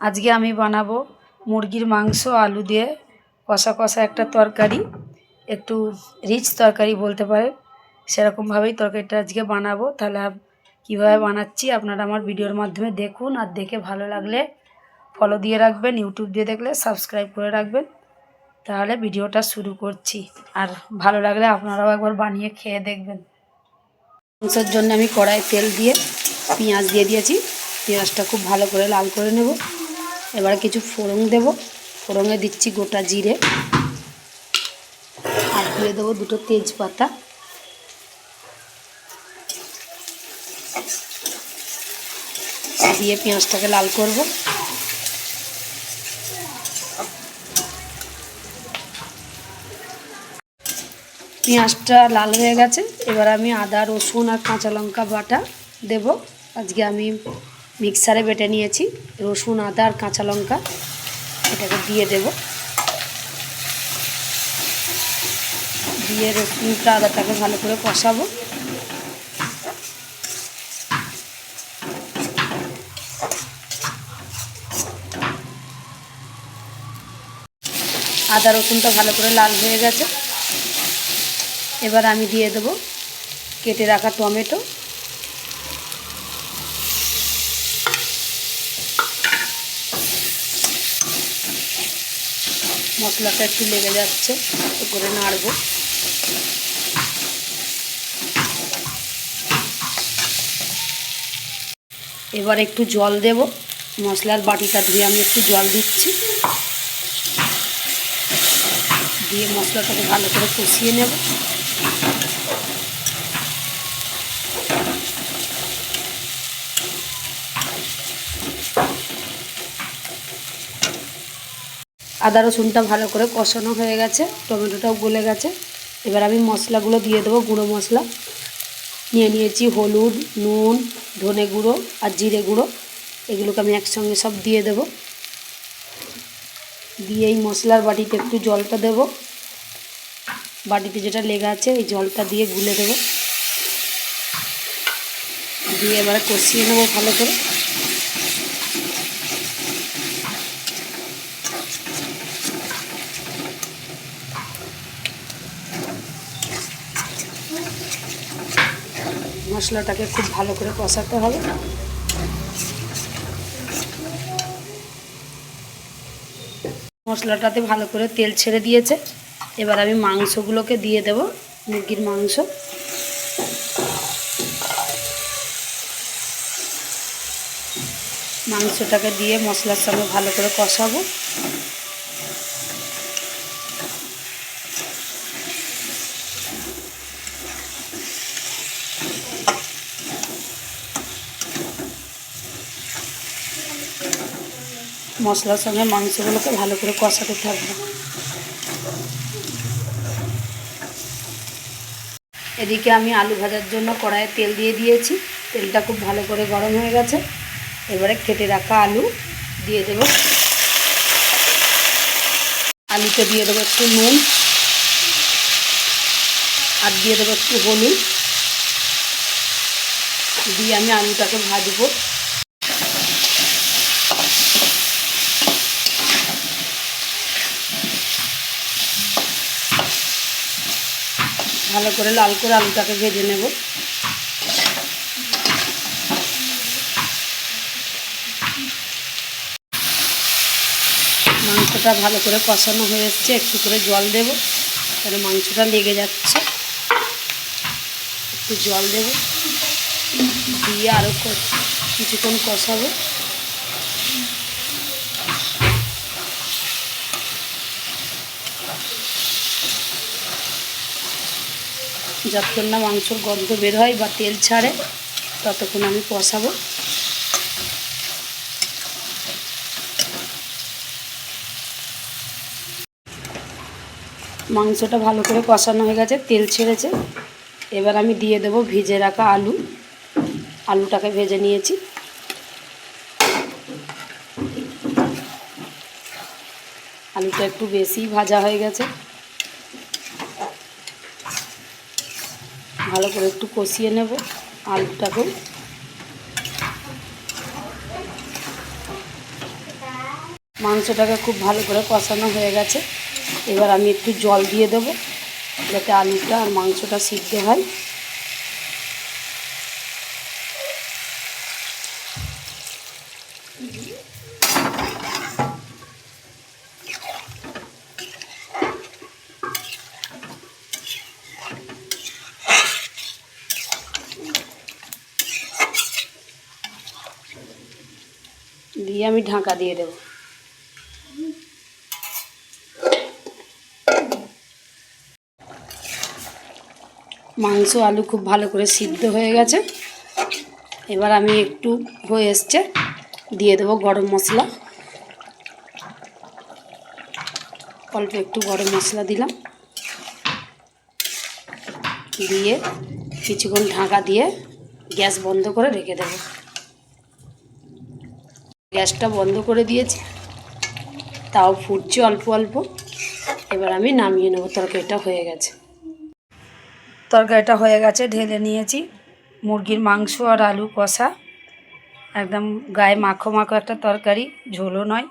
আজকে আমি বানাবো মুরগির মাংস আলু দিয়ে কষা কষা একটা তরকারি, একটু রিচ তরকারি বলতে পারেন। সেরকমভাবেই তরকারিটা আজকে বানাবো। তাহলে কীভাবে বানাচ্ছি আপনারা আমার ভিডিওর মাধ্যমে দেখুন, আর দেখে ভালো লাগলে ফলো দিয়ে রাখবেন, ইউটিউব দিয়ে দেখলে সাবস্ক্রাইব করে রাখবেন। তাহলে ভিডিওটা শুরু করছি, আর ভালো লাগলে আপনারাও একবার বানিয়ে খেয়ে দেখবেন। মাংসের জন্য আমি কড়াই তেল দিয়ে পেঁয়াজ দিয়ে দিয়েছি। পেঁয়াজটা খুব ভালো করে লাল করে নেব। এবারে কিছু ফোড়ন দেব। ফোড়নে দিচ্ছি গোটা জিরে, আর দিয়ে দেবো দুটো তেজপাতা। দিয়ে পেঁয়াজটাকে লাল করব। পেঁয়াজটা লাল হয়ে গেছে। এবার আমি আদা রসুন আর কাঁচা লঙ্কা বাটা দেব। আজকে আমি মিক্সারে বেটে নিয়েছি রসুন আদা আর কাঁচা লঙ্কা, এটাকে দিয়ে দেব। দিয়ে রসুনটা আদাটাকে ভালো করে কষাবো। আদা রসুনটা ভালো করে লাল হয়ে গেছে। এবার আমি দিয়ে দেব কেটে রাখা টমেটো। মশলাটা একটু লেগে যাচ্ছে, একটু করে নাড়ব। এবার একটু জল দেব। মশলার বাটিটা ধুয়ে আমি একটু জল দিচ্ছি। দিয়ে মশলাটাকে ভালো করে কষিয়ে নেব। আদা রসুনটা ভালো করে কষানো হয়ে গেছে, টমেটোটাও গলে গেছে। এবার আমি মশলাগুলো দিয়ে দেবো। গুঁড়ো মশলা নিয়ে নিয়েছি, হলুদ, নুন, ধনে গুঁড়ো আর জিরে গুঁড়ো। এগুলোকে আমি একসঙ্গে সব দিয়ে দেব। দিয়ে এই মশলার বাটিতে একটু জলটা দেব। বাটিতে যেটা লেগে আছে এই জলটা দিয়ে গুলে দেব। দিয়ে এবারে কষিয়ে নেব ভালো করে। মশলাটাকে খুব ভালো করে কষাতে হবে। মশলাটাতে ভালো করে তেল ছেড়ে দিয়েছে। এবার আমি মাংসগুলোকে দিয়ে দেব, মুরগির মাংস। মাংসটাকে দিয়ে মশলার সঙ্গে ভালো করে কষাবো। মশলার সঙ্গে মাংসগুলোকে ভালো করে কষাতে থাকবো। এদিকে আমি আলু ভাজার জন্য কড়াইয়ে তেল দিয়ে দিয়েছি। তেলটা খুব ভালো করে গরম হয়ে গেছে। এবারে কেটে রাখা আলু দিয়ে দেব। আলুতে দিয়ে দেবো একটু নুন, আর দিয়ে দেবো একটু হলুদ। দিয়ে আমি আলুটাকে ভাজবো। ভালো করে লাল করে আলুটাকে ভেজে নেব। মাংসটা ভালো করে কষানো হয়ে যাচ্ছে। একটু করে জল দেব, তাহলে মাংসটা লেগে যাচ্ছে। একটু জল দেব, দিয়ে আরও কিছুক্ষণ কষাবো। যতক্ষণ না মাংসর গন্ধ বের হয় বা তেল ছাড়ে ততক্ষণ আমি কষাবো। মাংসটা ভালো করে কষানো হয়ে গেছে, তেল ছেড়েছে। এবার আমি দিয়ে দেব ভিজে রাখা আলু। আলুটাকে ভেজে নিয়েছি। আলুটা একটু বেশি ভাজা হয়ে গেছে। ভালো করে একটু কষিয়ে নেব আলুটাকেও। মাংসটাকে খুব ভালো করে কষানো হয়ে গেছে। এবার আমি একটু জল দিয়ে দেবো যাতে আলুটা আর মাংসটা সিদ্ধ হয়। দিয়ে আমি ঢাকা দিয়ে দেবো। মাংস আলু খুব ভালো করে সিদ্ধ হয়ে গেছে। এবার আমি একটু হয়ে এসছে দিয়ে দেবো গরম মশলা। অল্প একটু গরম মশলা দিলাম, দিয়ে কিছুক্ষণ ঢাকা দিয়ে গ্যাস বন্ধ করে রেখে দেবো। গ্যাসটা বন্ধ করে দিয়েছি, তাও ফুটছে অল্প অল্প। এবার আমি নামিয়ে নেবো। তরকারিটা হয়ে গেছে। তরকারিটা হয়ে গেছে, ঢেলে নিয়েছি। মুরগির মাংস আর আলু কষা, একদম গায়ে মাখো মাখো একটা তরকারি, ঝোলও নয়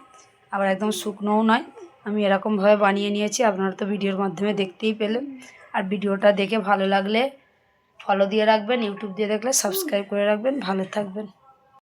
আবার একদম শুকনোও নয়। আমি এরকমভাবে বানিয়ে নিয়েছি, আপনারা তো ভিডিওর মাধ্যমে দেখতেই পেলেন। আর ভিডিওটা দেখে ভালো লাগলে ফলো দিয়ে রাখবেন, ইউটিউব দিয়ে দেখলে সাবস্ক্রাইব করে রাখবেন। ভালো থাকবেন।